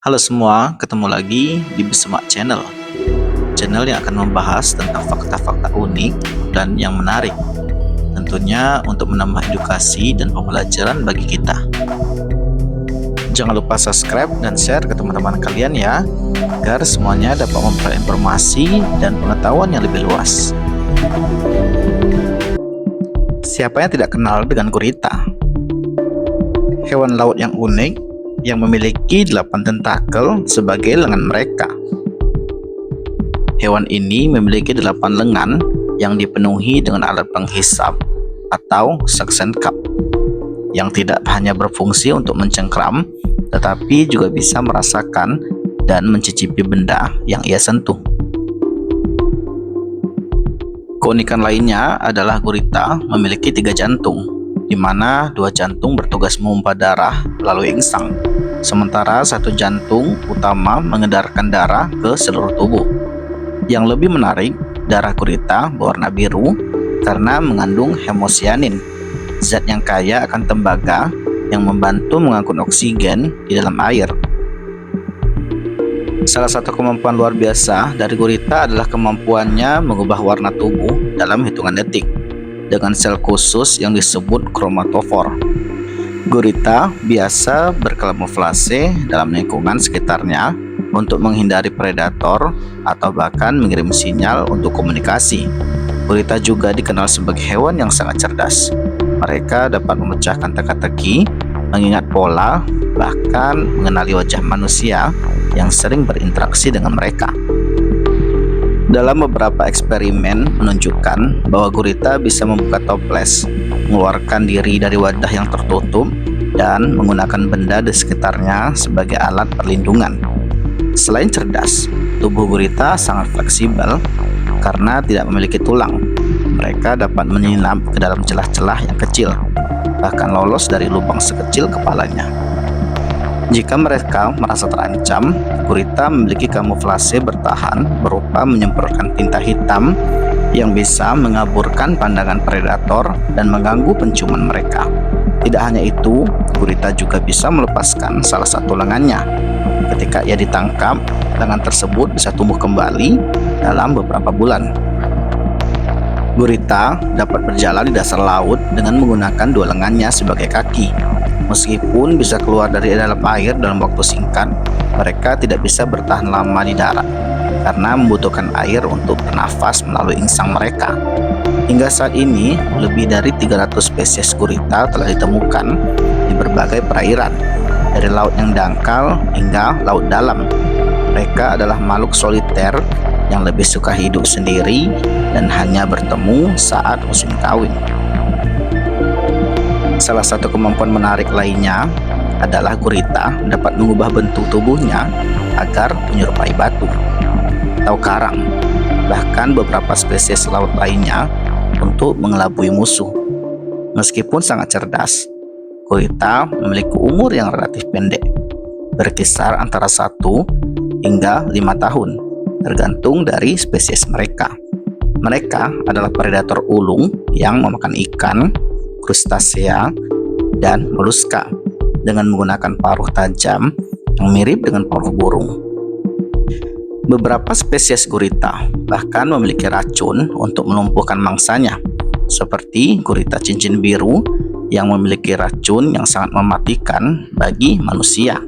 Halo semua, ketemu lagi di Besemak Channel. Channel yang akan membahas tentang fakta-fakta unik dan yang menarik. Tentunya untuk menambah edukasi dan pembelajaran bagi kita. Jangan lupa subscribe dan share ke teman-teman kalian ya, agar semuanya dapat memperoleh informasi dan pengetahuan yang lebih luas. Siapa yang tidak kenal dengan gurita? Hewan laut yang unik yang memiliki 8 tentakel sebagai lengan mereka. Hewan ini memiliki 8 lengan yang dipenuhi dengan alat penghisap atau suction cup yang tidak hanya berfungsi untuk mencengkram, tetapi juga bisa merasakan dan mencicipi benda yang ia sentuh. Keunikan lainnya adalah gurita memiliki 3 jantung, di mana 2 jantung bertugas memompa darah melalui insang, sementara 1 jantung utama mengedarkan darah ke seluruh tubuh. Yang lebih menarik, darah gurita berwarna biru karena mengandung hemosianin, zat yang kaya akan tembaga yang membantu mengangkut oksigen di dalam air. Salah satu kemampuan luar biasa dari gurita adalah kemampuannya mengubah warna tubuh dalam hitungan detik dengan sel khusus yang disebut kromatofor. Gurita biasa berkamuflase dalam lingkungan sekitarnya untuk menghindari predator atau bahkan mengirim sinyal untuk komunikasi. Gurita juga dikenal sebagai hewan yang sangat cerdas. Mereka dapat memecahkan teka-teki, mengingat pola, bahkan mengenali wajah manusia yang sering berinteraksi dengan mereka. Dalam beberapa eksperimen menunjukkan bahwa gurita bisa membuka toples, mengeluarkan diri dari wadah yang tertutup, dan menggunakan benda di sekitarnya sebagai alat perlindungan. Selain cerdas, tubuh gurita sangat fleksibel karena tidak memiliki tulang. Mereka dapat menyelinap ke dalam celah-celah yang kecil, bahkan lolos dari lubang sekecil kepalanya. Jika mereka merasa terancam, gurita memiliki kamuflase bertahan berupa menyemprotkan tinta hitam yang bisa mengaburkan pandangan predator dan mengganggu penciuman mereka. Tidak hanya itu, gurita juga bisa melepaskan salah satu lengannya. Ketika ia ditangkap, lengan tersebut bisa tumbuh kembali dalam beberapa bulan. Gurita dapat berjalan di dasar laut dengan menggunakan 2 lengannya sebagai kaki. Meskipun bisa keluar dari dalam air dalam waktu singkat, mereka tidak bisa bertahan lama di darat karena membutuhkan air untuk bernafas melalui insang mereka. Hingga saat ini, lebih dari 300 spesies gurita telah ditemukan di berbagai perairan, dari laut yang dangkal hingga laut dalam. Mereka adalah makhluk soliter yang lebih suka hidup sendiri dan hanya bertemu saat musim kawin. Salah satu kemampuan menarik lainnya adalah gurita dapat mengubah bentuk tubuhnya agar menyerupai batu atau karang, bahkan beberapa spesies laut lainnya untuk mengelabui musuh. Meskipun sangat cerdas, gurita memiliki umur yang relatif pendek, berkisar antara 1 hingga 5 tahun, tergantung dari spesies mereka. Mereka adalah predator ulung yang memakan ikan, krustasea, dan moluska dengan menggunakan paruh tajam yang mirip dengan paruh burung. Beberapa spesies gurita bahkan memiliki racun untuk melumpuhkan mangsanya, seperti gurita cincin biru yang memiliki racun yang sangat mematikan bagi manusia.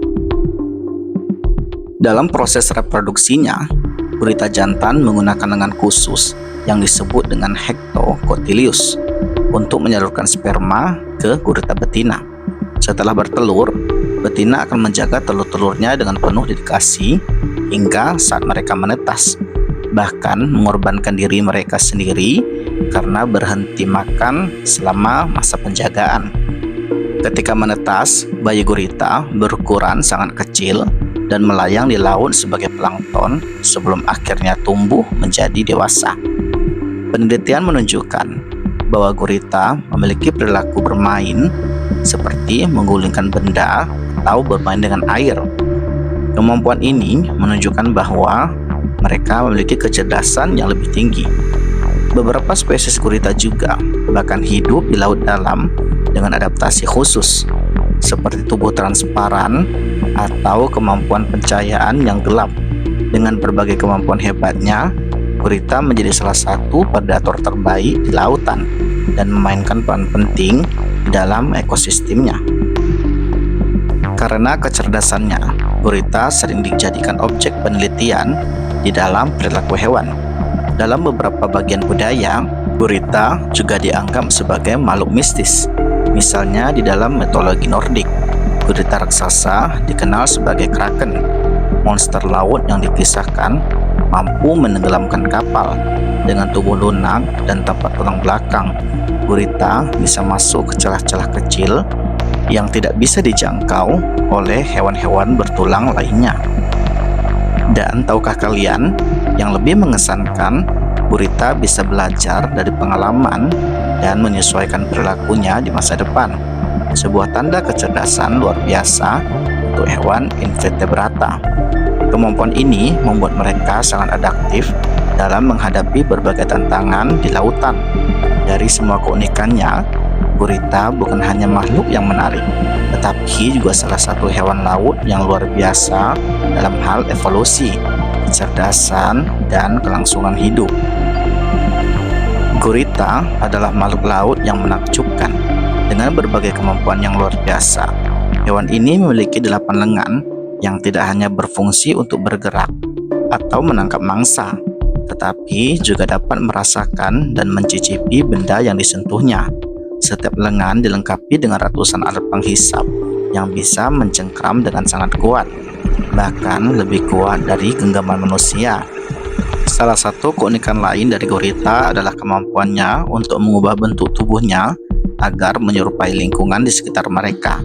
Dalam proses reproduksinya, gurita jantan menggunakan lengan khusus yang disebut dengan hectocotylus untuk menyalurkan sperma ke gurita betina. Setelah bertelur, betina akan menjaga telur-telurnya dengan penuh dedikasi hingga saat mereka menetas, bahkan mengorbankan diri mereka sendiri karena berhenti makan selama masa penjagaan. Ketika menetas, bayi gurita berukuran sangat kecil dan melayang di laut sebagai plankton sebelum akhirnya tumbuh menjadi dewasa. Penelitian menunjukkan bahwa gurita memiliki perilaku bermain seperti menggulingkan benda atau bermain dengan air. Kemampuan ini menunjukkan bahwa mereka memiliki kecerdasan yang lebih tinggi. Beberapa spesies gurita juga bahkan hidup di laut dalam dengan adaptasi khusus, seperti tubuh transparan atau kemampuan pencahayaan yang gelap. Dengan berbagai kemampuan hebatnya, gurita menjadi salah satu predator terbaik di lautan dan memainkan peran penting dalam ekosistemnya. Karena kecerdasannya, gurita sering dijadikan objek penelitian di dalam perilaku hewan. Dalam beberapa bagian budaya, gurita juga dianggap sebagai makhluk mistis. Misalnya di dalam mitologi Nordik, gurita raksasa dikenal sebagai kraken, monster laut yang dikisahkan mampu menenggelamkan kapal. Dengan tubuh lunak dan tanpa tulang belakang, gurita bisa masuk ke celah-celah kecil yang tidak bisa dijangkau oleh hewan-hewan bertulang lainnya. Dan tahukah kalian, yang lebih mengesankan, gurita bisa belajar dari pengalaman dan menyesuaikan perilakunya di masa depan. Sebuah tanda kecerdasan luar biasa untuk hewan invertebrata. Kemampuan ini membuat mereka sangat adaptif dalam menghadapi berbagai tantangan di lautan. Dari semua keunikannya, gurita bukan hanya makhluk yang menarik, tetapi juga salah satu hewan laut yang luar biasa dalam hal evolusi, kecerdasan, dan kelangsungan hidup. Gurita adalah makhluk laut yang menakjubkan. Dengan berbagai kemampuan yang luar biasa, hewan ini memiliki 8 lengan yang tidak hanya berfungsi untuk bergerak atau menangkap mangsa, tetapi juga dapat merasakan dan mencicipi benda yang disentuhnya. Setiap lengan dilengkapi dengan ratusan alat penghisap yang bisa mencengkram dengan sangat kuat, bahkan lebih kuat dari genggaman manusia. Salah satu keunikan lain dari gurita adalah kemampuannya untuk mengubah bentuk tubuhnya agar menyerupai lingkungan di sekitar mereka.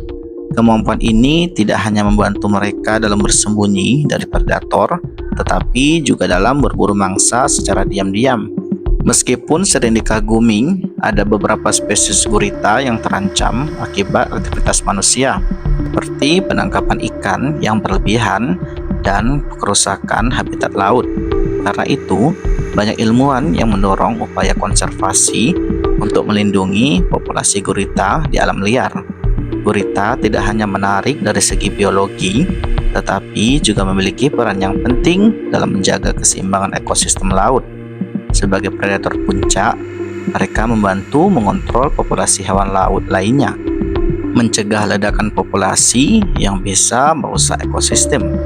Kemampuan ini tidak hanya membantu mereka dalam bersembunyi dari predator, tetapi juga dalam berburu mangsa secara diam-diam. Meskipun sering dikagumi, ada beberapa spesies gurita yang terancam akibat aktivitas manusia, seperti penangkapan ikan yang berlebihan dan kerusakan habitat laut. Karena itu, banyak ilmuwan yang mendorong upaya konservasi untuk melindungi populasi gurita di alam liar. Gurita tidak hanya menarik dari segi biologi, tetapi juga memiliki peran yang penting dalam menjaga keseimbangan ekosistem laut. Sebagai predator puncak, mereka membantu mengontrol populasi hewan laut lainnya, mencegah ledakan populasi yang bisa merusak ekosistem.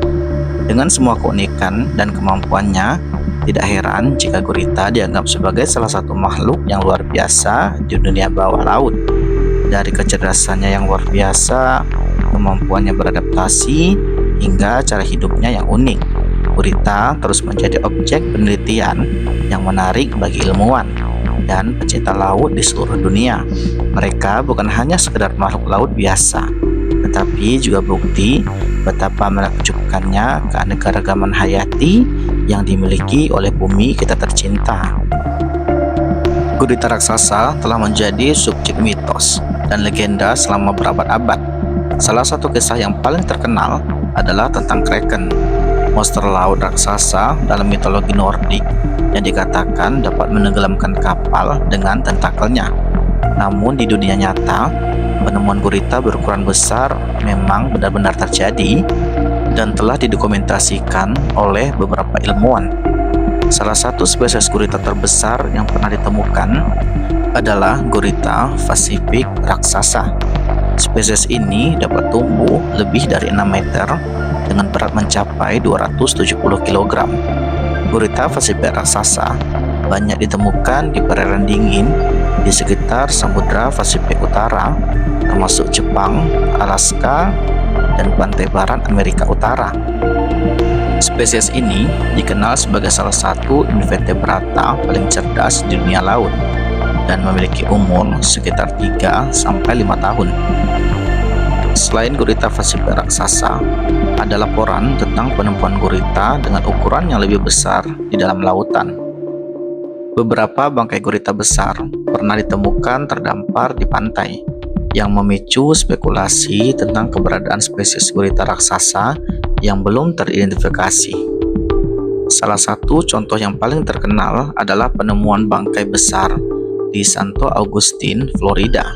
Dengan semua keunikan dan kemampuannya, tidak heran jika gurita dianggap sebagai salah satu makhluk yang luar biasa di dunia bawah laut. Dari kecerdasannya yang luar biasa, kemampuannya beradaptasi, hingga cara hidupnya yang unik, gurita terus menjadi objek penelitian yang menarik bagi ilmuwan dan pecinta laut di seluruh dunia. Mereka bukan hanya sekedar makhluk laut biasa, tetapi juga bukti betapa menakjubkannya keanekaragaman hayati yang dimiliki oleh bumi kita tercinta. Gurita raksasa telah menjadi subjek mitos dan legenda selama berabad-abad. Salah satu kisah yang paling terkenal adalah tentang kraken, monster laut raksasa dalam mitologi Nordik yang dikatakan dapat menenggelamkan kapal dengan tentakelnya. Namun di dunia nyata, penemuan gurita berukuran besar memang benar-benar terjadi dan telah didokumentasikan oleh beberapa ilmuwan. Salah satu spesies gurita terbesar yang pernah ditemukan adalah gurita pasifik raksasa. Spesies ini dapat tumbuh lebih dari 6 meter dengan berat mencapai 270 kg. Gurita pasifik raksasa banyak ditemukan di perairan dingin di sekitar Samudra Pasifik Utara, termasuk Jepang, Alaska, dan pantai barat Amerika Utara. Spesies ini dikenal sebagai salah satu invertebrata paling cerdas di dunia laut dan memiliki umur sekitar 3-5 tahun. Selain gurita pasifik raksasa, ada laporan tentang penemuan gurita dengan ukuran yang lebih besar di dalam lautan. Beberapa bangkai gurita besar pernah ditemukan terdampar di pantai, yang memicu spekulasi tentang keberadaan spesies gurita raksasa yang belum teridentifikasi. Salah satu contoh yang paling terkenal adalah penemuan bangkai besar di Santo Augustine, Florida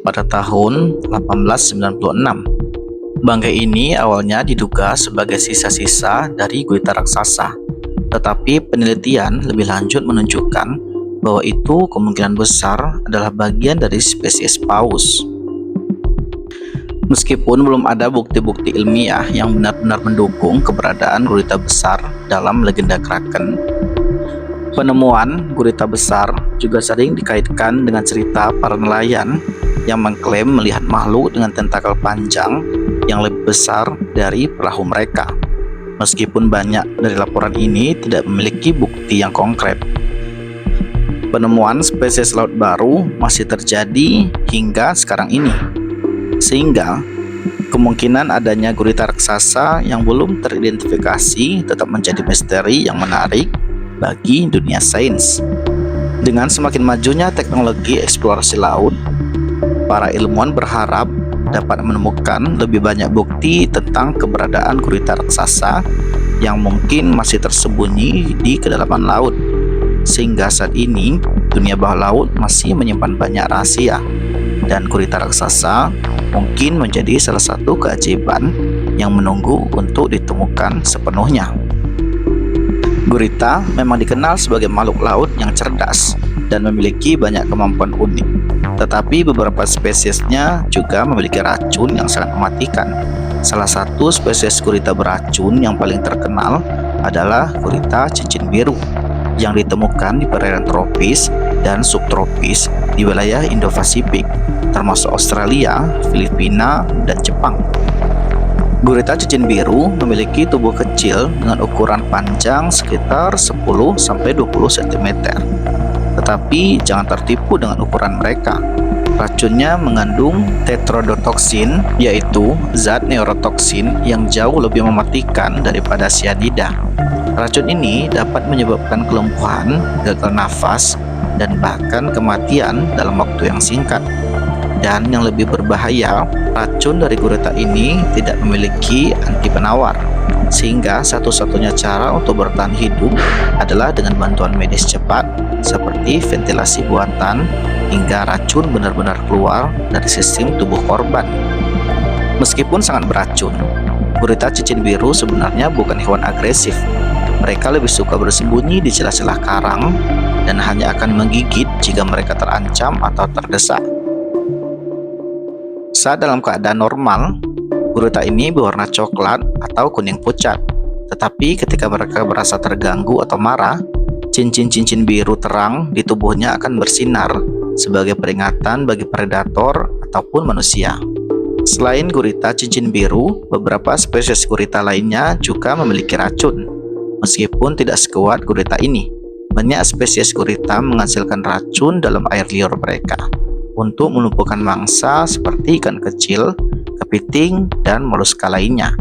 pada tahun 1896. Bangkai ini awalnya diduga sebagai sisa-sisa dari gurita raksasa, tetapi penelitian lebih lanjut menunjukkan bahwa itu kemungkinan besar adalah bagian dari spesies paus. Meskipun belum ada bukti-bukti ilmiah yang benar-benar mendukung keberadaan gurita besar dalam legenda Kraken, penemuan gurita besar juga sering dikaitkan dengan cerita para nelayan yang mengklaim melihat makhluk dengan tentakel panjang yang lebih besar dari perahu mereka. Meskipun banyak dari laporan ini tidak memiliki bukti yang konkret, penemuan spesies laut baru masih terjadi hingga sekarang ini, sehingga kemungkinan adanya gurita raksasa yang belum teridentifikasi tetap menjadi misteri yang menarik bagi dunia sains. Dengan semakin majunya teknologi eksplorasi laut, para ilmuwan berharap dapat menemukan lebih banyak bukti tentang keberadaan gurita raksasa yang mungkin masih tersembunyi di kedalaman laut. Sehingga saat ini, dunia bawah laut masih menyimpan banyak rahasia, dan gurita raksasa mungkin menjadi salah satu keajaiban yang menunggu untuk ditemukan sepenuhnya. Gurita memang dikenal sebagai makhluk laut yang cerdas dan memiliki banyak kemampuan unik, tetapi beberapa spesiesnya juga memiliki racun yang sangat mematikan. Salah satu spesies gurita beracun yang paling terkenal adalah gurita cincin biru yang ditemukan di perairan tropis dan subtropis di wilayah Indo-Pasifik, termasuk Australia, Filipina, dan Jepang. Gurita cincin biru memiliki tubuh kecil dengan ukuran panjang sekitar 10-20 cm. Tetapi jangan tertipu dengan ukuran mereka. Racunnya mengandung tetrodotoxin, yaitu zat neurotoksin yang jauh lebih mematikan daripada sianida. Racun ini dapat menyebabkan kelumpuhan, gagal nafas, dan bahkan kematian dalam waktu yang singkat. Dan yang lebih berbahaya, racun dari gurita ini tidak memiliki anti penawar, sehingga satu-satunya cara untuk bertahan hidup adalah dengan bantuan medis cepat seperti ventilasi buatan hingga racun benar-benar keluar dari sistem tubuh korban. Meskipun sangat beracun, gurita cincin biru sebenarnya bukan hewan agresif. Mereka lebih suka bersembunyi di celah-celah karang dan hanya akan menggigit jika mereka terancam atau terdesak. Saat dalam keadaan normal, gurita ini berwarna coklat atau kuning pucat. Tetapi ketika mereka merasa terganggu atau marah, cincin-cincin biru terang di tubuhnya akan bersinar sebagai peringatan bagi predator ataupun manusia. Selain gurita cincin biru, beberapa spesies gurita lainnya juga memiliki racun. Meskipun tidak sekuat gurita ini, banyak spesies gurita menghasilkan racun dalam air liur mereka untuk melumpuhkan mangsa seperti ikan kecil, kepiting, dan moluska lainnya.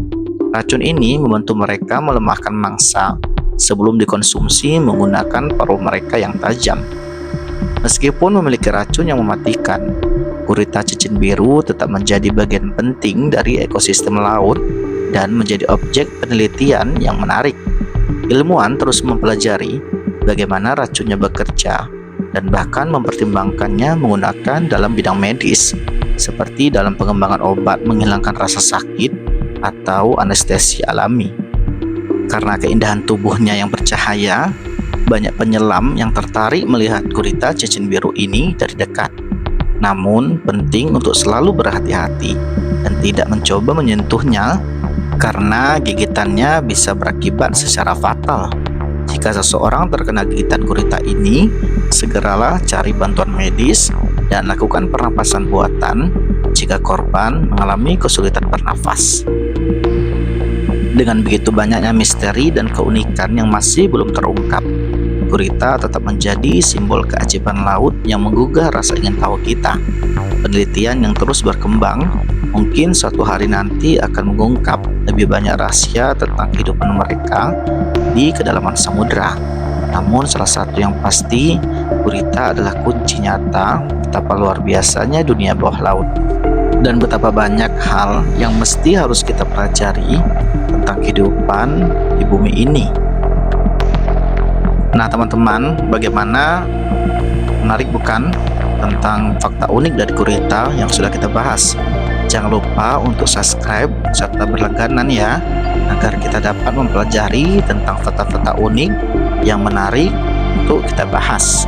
Racun ini membantu mereka melemahkan mangsa sebelum dikonsumsi menggunakan paruh mereka yang tajam. Meskipun memiliki racun yang mematikan, gurita cincin biru tetap menjadi bagian penting dari ekosistem laut dan menjadi objek penelitian yang menarik. Ilmuwan terus mempelajari bagaimana racunnya bekerja dan bahkan mempertimbangkannya menggunakan dalam bidang medis, seperti dalam pengembangan obat menghilangkan rasa sakit atau anestesi alami. Karena keindahan tubuhnya yang bercahaya, banyak penyelam yang tertarik melihat gurita cincin biru ini dari dekat. Namun, penting untuk selalu berhati-hati dan tidak mencoba menyentuhnya karena gigitannya bisa berakibat secara fatal. Jika seseorang terkena gigitan gurita ini, segeralah cari bantuan medis dan lakukan pernapasan buatan jika korban mengalami kesulitan bernafas. Dengan begitu banyaknya misteri dan keunikan yang masih belum terungkap, gurita tetap menjadi simbol keajaiban laut yang menggugah rasa ingin tahu kita. Penelitian yang terus berkembang mungkin suatu hari nanti akan mengungkap lebih banyak rahasia tentang kehidupan mereka di kedalaman samudera. Namun salah satu yang pasti, gurita adalah kunci nyata betapa luar biasanya dunia bawah laut dan betapa banyak hal yang mesti harus kita pelajari tentang kehidupan di bumi ini. Nah teman-teman, bagaimana? Menarik bukan? Tentang fakta unik dari gurita yang sudah kita bahas. Jangan lupa untuk subscribe serta berlangganan ya, agar kita dapat mempelajari tentang fakta-fakta unik yang menarik untuk kita bahas.